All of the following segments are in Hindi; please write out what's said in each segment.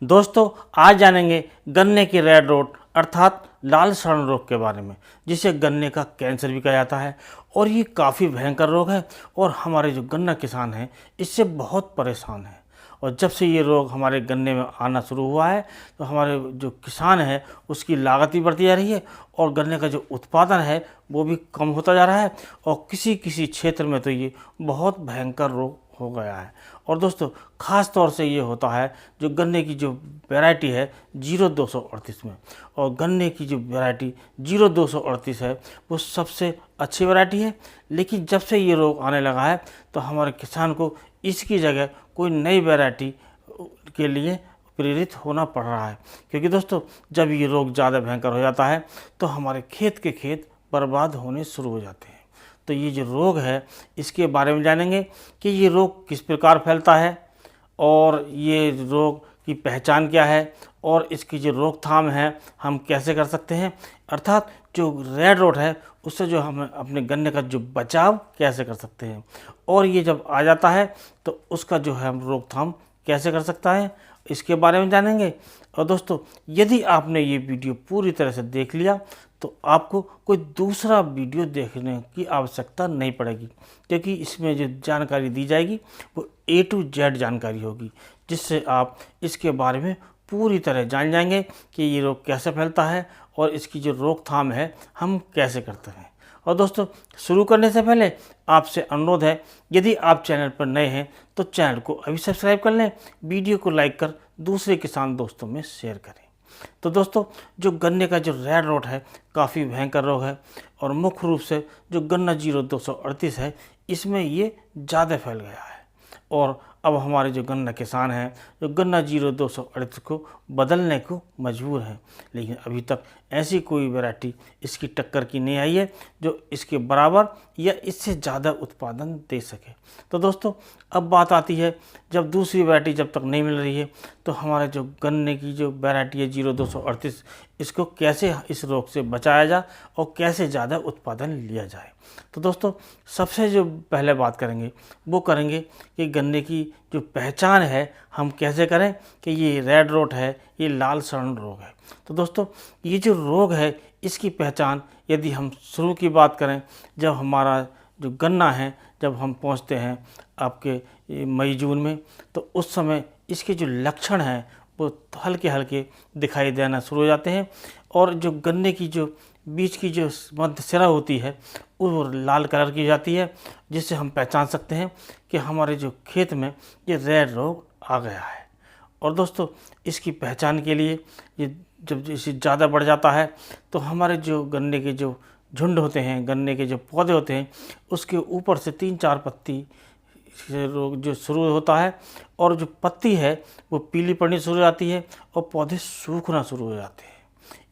दोस्तों आज जानेंगे गन्ने की रेड रोट अर्थात लाल सड़न रोग के बारे में, जिसे गन्ने का कैंसर भी कहा जाता है। और ये काफ़ी भयंकर रोग है और हमारे जो गन्ना किसान हैं इससे बहुत परेशान हैं। और जब से ये रोग हमारे गन्ने में आना शुरू हुआ है तो हमारे जो किसान है उसकी लागत भी बढ़ती जा रही है और गन्ने का जो उत्पादन है वो भी कम होता जा रहा है और किसी किसी क्षेत्र में तो ये बहुत भयंकर रोग हो गया है। और दोस्तों ख़ास तौर से ये होता है जो गन्ने की जो वैरायटी है 0238 में, और गन्ने की जो वैरायटी 0238 है वो सबसे अच्छी वैरायटी है। लेकिन जब से ये रोग आने लगा है तो हमारे किसान को इसकी जगह कोई नई वैरायटी के लिए प्रेरित होना पड़ रहा है, क्योंकि दोस्तों जब ये रोग ज़्यादा भयंकर हो जाता है तो हमारे खेत के खेत बर्बाद होने शुरू हो जाते हैं। तो ये जो रोग है इसके बारे में जानेंगे कि ये रोग किस प्रकार फैलता है और ये रोग की पहचान क्या है और इसकी जो रोकथाम है हम कैसे कर सकते हैं, अर्थात जो रेड रोट है उससे जो हम अपने गन्ने का जो बचाव कैसे कर सकते हैं, और ये जब आ जाता है तो उसका जो है हम रोकथाम कैसे कर सकता है, इसके बारे में जानेंगे। और दोस्तों यदि आपने ये वीडियो पूरी तरह से देख लिया तो आपको कोई दूसरा वीडियो देखने की आवश्यकता नहीं पड़ेगी, क्योंकि इसमें जो जानकारी दी जाएगी वो A to Z जानकारी होगी, जिससे आप इसके बारे में पूरी तरह जान जाएंगे कि ये रोग कैसे फैलता है और इसकी जो रोकथाम है हम कैसे करते हैं। और दोस्तों शुरू करने से पहले आपसे अनुरोध है, यदि आप चैनल पर नए हैं तो चैनल को अभी सब्सक्राइब कर लें, वीडियो को लाइक कर दूसरे किसान दोस्तों में शेयर करें। तो दोस्तों जो गन्ने का जो रेड रोट है काफ़ी भयंकर रोग है और मुख्य रूप से जो गन्ना 0238 है इसमें ये ज़्यादा फैल गया है। और अब हमारे जो गन्ना किसान हैं जो गन्ना 0238 को बदलने को मजबूर हैं, लेकिन अभी तक ऐसी कोई वैरायटी इसकी टक्कर की नहीं आई है जो इसके बराबर या इससे ज़्यादा उत्पादन दे सके। तो दोस्तों अब बात आती है, जब दूसरी वैरायटी जब तक नहीं मिल रही है तो हमारे जो गन्ने की जो वैरायटी है 0238 इसको कैसे इस रोग से बचाया जाए और कैसे ज़्यादा उत्पादन लिया जाए। तो दोस्तों सबसे जो पहले बात करेंगे वो करेंगे कि गन्ने की जो पहचान है हम कैसे करें कि ये रेड रोट है, ये लाल सड़न रोग है। तो दोस्तों ये जो रोग है इसकी पहचान यदि हम शुरू की बात करें, जब हमारा जो गन्ना है जब हम पहुंचते हैं आपके मई जून में तो उस समय इसके जो लक्षण हैं वो हल्के हल्के दिखाई देना शुरू हो जाते हैं और जो गन्ने की जो बीच की जो मध्य सिरा होती है वो लाल कलर की जाती है, जिससे हम पहचान सकते हैं कि हमारे जो खेत में ये रेड रोग आ गया है। और दोस्तों इसकी पहचान के लिए ये जब इसे ज़्यादा बढ़ जाता है तो हमारे जो गन्ने के जो झुंड होते हैं, गन्ने के जो पौधे होते हैं उसके ऊपर से 3-4 पत्ती से रोग जो शुरू होता है और जो पत्ती है वो पीली पड़नी शुरू हो जाती है और पौधे सूखना शुरू हो जाते हैं।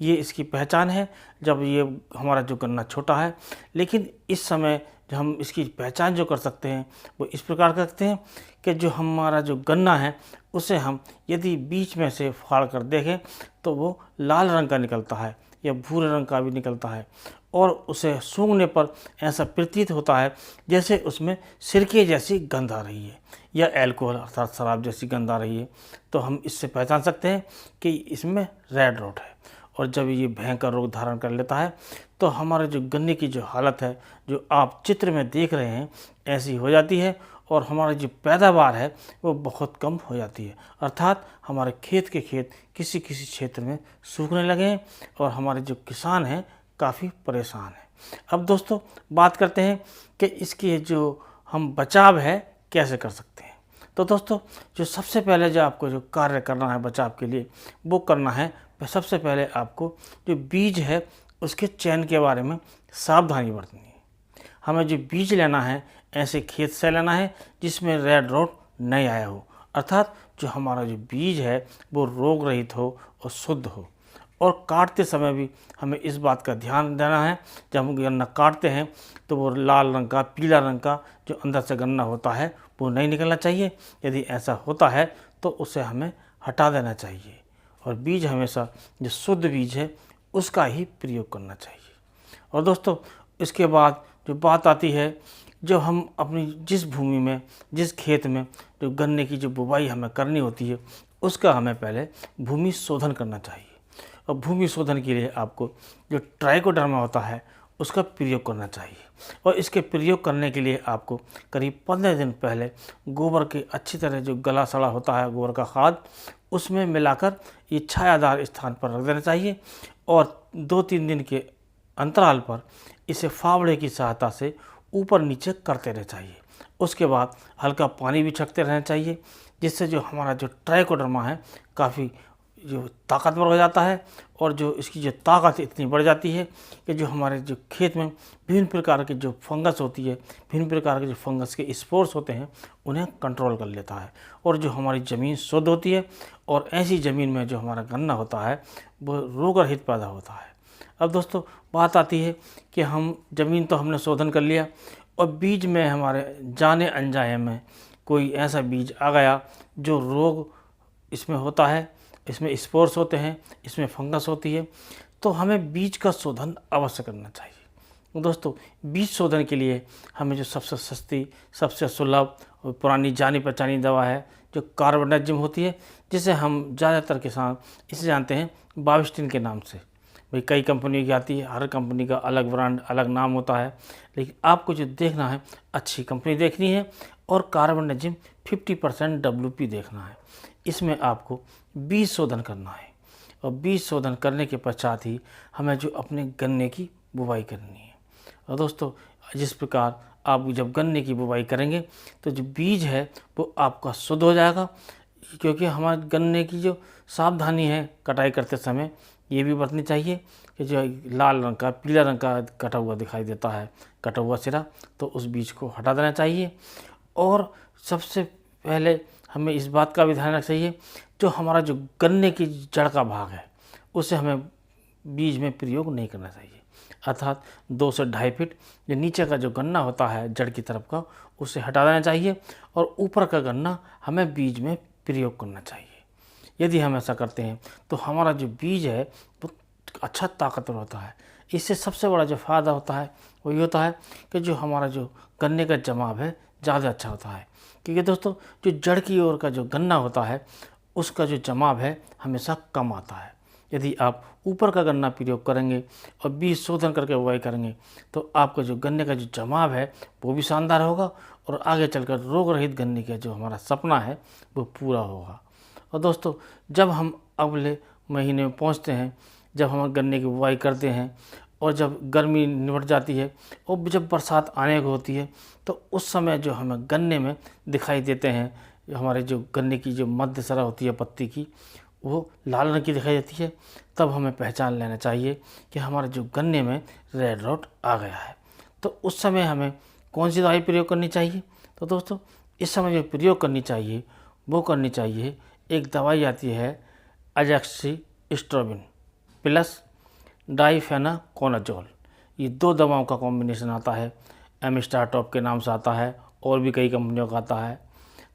ये इसकी पहचान है जब ये हमारा जो गन्ना छोटा है। लेकिन इस समय जो हम इसकी पहचान जो कर सकते हैं वो इस प्रकार कर सकते हैं कि जो हमारा जो गन्ना है उसे हम यदि बीच में से फाड़ कर देखें तो वो लाल रंग का निकलता है या भूरे रंग का भी निकलता है और उसे सूंघने पर ऐसा प्रतीत होता है जैसे उसमें सिरके जैसी गंध आ रही है या अल्कोहल अर्थात शराब जैसी गंध आ रही है। तो हम इससे पहचान सकते हैं कि इसमें रेड रोट है। और जब ये भयंकर रोग धारण कर लेता है तो हमारे जो गन्ने की जो हालत है जो आप चित्र में देख रहे हैं ऐसी हो जाती है और हमारी जो पैदावार है वो बहुत कम हो जाती है, अर्थात हमारे खेत के खेत किसी किसी क्षेत्र में सूखने लगे हैं और हमारे जो किसान हैं काफ़ी परेशान हैं। अब दोस्तों बात करते हैं कि इसके जो हम बचाव है कैसे कर सकते हैं। तो दोस्तों जो सबसे पहले जो आपको जो कार्य करना है बचाव के लिए वो करना है, सबसे पहले आपको जो बीज है उसके चयन के बारे में सावधानी बरतनी है। हमें जो बीज लेना है ऐसे खेत से लेना है जिसमें रेड रोट नहीं आया हो, अर्थात जो हमारा जो बीज है वो रोग रहित हो और शुद्ध हो। और काटते समय भी हमें इस बात का ध्यान देना है, जब हम गन्ना काटते हैं तो वो लाल रंग का पीला रंग का जो अंदर से गन्ना होता है वो नहीं निकलना चाहिए। यदि ऐसा होता है तो उसे हमें हटा देना चाहिए और बीज हमेशा जो शुद्ध बीज है उसका ही प्रयोग करना चाहिए। और दोस्तों इसके बाद जो बात आती है, जो हम अपनी जिस भूमि में जिस खेत में जो गन्ने की जो बुवाई हमें करनी होती है उसका हमें पहले भूमि शोधन करना चाहिए। और भूमि शोधन के लिए आपको जो ट्राइकोडर्मा होता है उसका प्रयोग करना चाहिए। और इसके प्रयोग करने के लिए आपको करीब 15 दिन पहले गोबर के अच्छी तरह जो गला सड़ा होता है गोबर का खाद, उसमें मिलाकर ये छायादार स्थान पर रख देना चाहिए। और 2-3 दिन के अंतराल पर इसे फावड़े की सहायता से ऊपर नीचे करते रहना चाहिए। उसके बाद हल्का पानी भी छिड़कते रहना चाहिए, जिससे जो हमारा जो ट्राइकोडर्मा है काफ़ी जो ताकतवर हो जाता है। और जो इसकी जो ताकत इतनी बढ़ जाती है कि जो हमारे जो खेत में विभिन्न प्रकार के जो फंगस होती है, विभिन्न प्रकार के जो फंगस के स्पोर्स होते हैं, उन्हें कंट्रोल कर लेता है। और जो हमारी ज़मीन शुद्ध होती है और ऐसी ज़मीन में जो हमारा गन्ना होता है वो रोग रहित पैदा होता है। अब दोस्तों बात आती है कि हम ज़मीन तो हमने शोधन कर लिया और बीज में हमारे जाने अनजाने में कोई ऐसा बीज आ गया जो रोग इसमें होता है, इसमें स्पोर्स होते हैं, इसमें फंगस होती है, तो हमें बीज का शोधन अवश्य करना चाहिए। दोस्तों बीज शोधन के लिए हमें जो सबसे सस्ती, सबसे सुलभ और पुरानी जानी पहचानी दवा है जो कार्बेंडाजिम होती है, जिसे हम ज़्यादातर किसान इसे जानते हैं बाविस्टिन के नाम से। भाई कई कंपनी की आती है, हर कंपनी का अलग ब्रांड अलग नाम होता है, लेकिन आपको जो देखना है अच्छी कंपनी देखनी है और कार्बेंडाजिम 50% WP देखना है। इसमें आपको बीज शोधन करना है और बीज शोधन करने के पश्चात ही हमें जो अपने गन्ने की बुवाई करनी है। और दोस्तों जिस प्रकार आप जब गन्ने की बुवाई करेंगे तो जो बीज है वो आपका शुद्ध हो जाएगा, क्योंकि हमारे गन्ने की जो सावधानी है कटाई करते समय ये भी बरतनी चाहिए कि जो लाल रंग का, पीला रंग का कटा हुआ दिखाई देता है, कटा हुआ सिरा, तो उस बीज को हटा देना चाहिए। और सबसे पहले हमें इस बात का भी ध्यान रखना चाहिए जो हमारा जो गन्ने की जड़ का भाग है उसे हमें बीज में प्रयोग नहीं करना चाहिए। अर्थात 2 से 2.5 फीट जो नीचे का जो गन्ना होता है जड़ की तरफ का, उसे हटा देना चाहिए और ऊपर का गन्ना हमें बीज में प्रयोग करना चाहिए। यदि हम ऐसा करते हैं तो हमारा जो बीज है वो अच्छा ताकतवर होता है। इससे सबसे बड़ा जो फ़ायदा होता है वो ये होता है कि जो हमारा जो गन्ने का जमाव है ज़्यादा अच्छा होता है, क्योंकि दोस्तों जो जड़ की ओर का जो गन्ना होता है उसका जो जमाव है हमेशा कम आता है। यदि आप ऊपर का गन्ना प्रयोग करेंगे और बीज शोधन करके बुवाई करेंगे तो आपका जो गन्ने का जो जमाव है वो भी शानदार होगा और आगे चलकर रोग रहित गन्ने का जो हमारा सपना है वो पूरा होगा। और दोस्तों जब हम अगले महीने में पहुंचते हैं, जब हम गन्ने की बुवाई करते हैं और जब गर्मी निमट जाती है और जब बरसात आने को होती है, तो उस समय जो हमें गन्ने में दिखाई देते हैं, हमारे जो गन्ने की जो मध्य सरा होती है पत्ती की, वो लाल रंग की दिखाई देती है, तब हमें पहचान लेना चाहिए कि हमारे जो गन्ने में रेड रॉट आ गया है। तो उस समय हमें कौन सी दवाई प्रयोग करनी चाहिए? तो दोस्तों इस समय जो प्रयोग करनी चाहिए वो करनी चाहिए, एक दवाई आती है अजैक्सिस्ट्रोबिन प्लस डाइफेनाकोनाजोल। ये 2 दवाओं का कॉम्बिनेशन आता है, एमिस्टाटॉप के नाम से आता है और भी कई कंपनियों का आता है,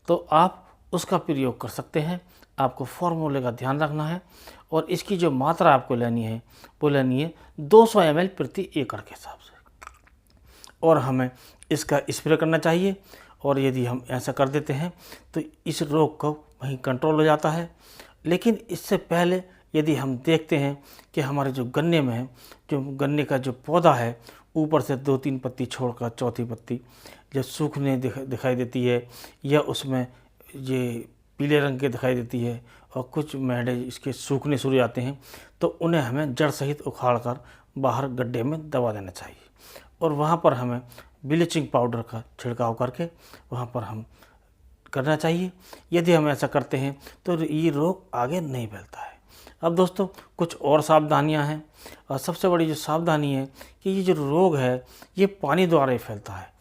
तो आप उसका प्रयोग कर सकते हैं। आपको फॉर्मूले का ध्यान रखना है और इसकी जो मात्रा आपको लेनी है वो लेनी है 200 ml प्रति एकड़ के हिसाब से, और हमें इसका स्प्रे करना चाहिए। और यदि हम ऐसा कर देते हैं तो इस रोग को वहीं कंट्रोल हो जाता है। लेकिन इससे पहले यदि हम देखते हैं कि हमारे जो गन्ने में है, जो गन्ने का जो पौधा है ऊपर से 2-3 पत्ती छोड़कर चौथी पत्ती जब सूखने दिखाई देती है या उसमें ये पीले रंग के दिखाई देती है और कुछ मेढ़े इसके सूखने शुरू जाते हैं, तो उन्हें हमें जड़ सहित उखाड़ कर बाहर गड्ढे में दबा देना चाहिए और वहाँ पर हमें ब्लीचिंग पाउडर का छिड़काव करके वहाँ पर हम करना चाहिए। यदि हम ऐसा करते हैं तो ये रोग आगे नहीं फैलता है। अब दोस्तों कुछ और सावधानियां हैं, और सबसे बड़ी जो सावधानी है कि ये जो रोग है ये पानी द्वारा ही फैलता है।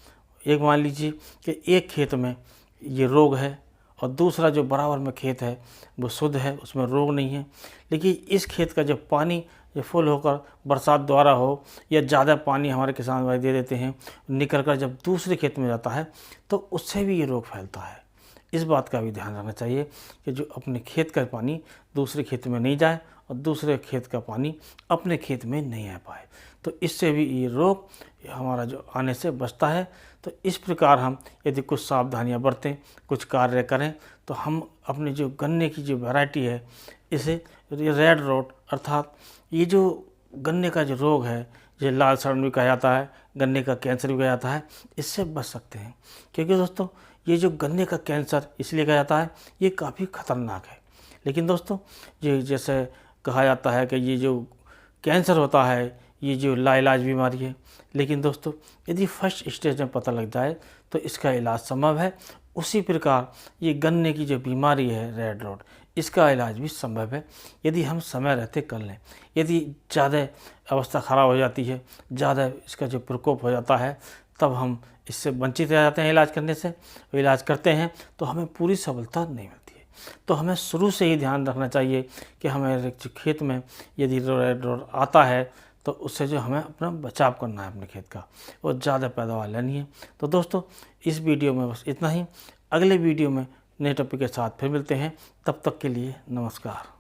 एक मान लीजिए कि एक खेत में ये रोग है और दूसरा जो बराबर में खेत है वो शुद्ध है, उसमें रोग नहीं है, लेकिन इस खेत का जब पानी जो फुल होकर बरसात द्वारा हो या ज़्यादा पानी हमारे किसान भाई दे देते हैं, निकल कर जब दूसरे खेत में जाता है तो उससे भी ये रोग फैलता है। इस बात का भी ध्यान रखना चाहिए कि जो अपने खेत का पानी दूसरे खेत में नहीं जाए और दूसरे खेत का पानी अपने खेत में नहीं आ पाए। तो इससे भी ये रोग हमारा जो आने से बचता है। तो इस प्रकार हम यदि कुछ सावधानियां बरतें, कुछ कार्य करें, तो हम अपनी जो गन्ने की जो वैरायटी है, इसे रेड रोट अर्थात ये जो गन्ने का जो रोग है, ये लाल सड़न भी कहा जाता है, गन्ने का कैंसर भी कहा जाता है, इससे बच सकते हैं। क्योंकि दोस्तों ये जो गन्ने का कैंसर इसलिए कहा जाता है, ये काफ़ी खतरनाक है। लेकिन दोस्तों ये जैसे कहा जाता है कि ये जो कैंसर होता है ये जो लाइलाज बीमारी है, लेकिन दोस्तों यदि फर्स्ट स्टेज में पता लग जाए तो इसका इलाज संभव है। उसी प्रकार ये गन्ने की जो बीमारी है रेड रोट, इसका इलाज भी संभव है यदि हम समय रहते कर लें। यदि ज़्यादा अवस्था ख़राब हो जाती है, ज़्यादा इसका जो प्रकोप हो जाता है, तब हम इससे वंचित रह जाते हैं इलाज करने से। इलाज करते हैं तो हमें पूरी सफलता नहीं मिलती है। तो हमें शुरू से ही ध्यान रखना चाहिए कि हमारे खेत में यदि रेड रोट आता है तो उससे जो हमें अपना बचाव करना है अपने खेत का, और ज़्यादा पैदावार लेनी है। तो दोस्तों इस वीडियो में बस इतना ही। अगले वीडियो में नए टॉपिक के साथ फिर मिलते हैं। तब तक के लिए नमस्कार।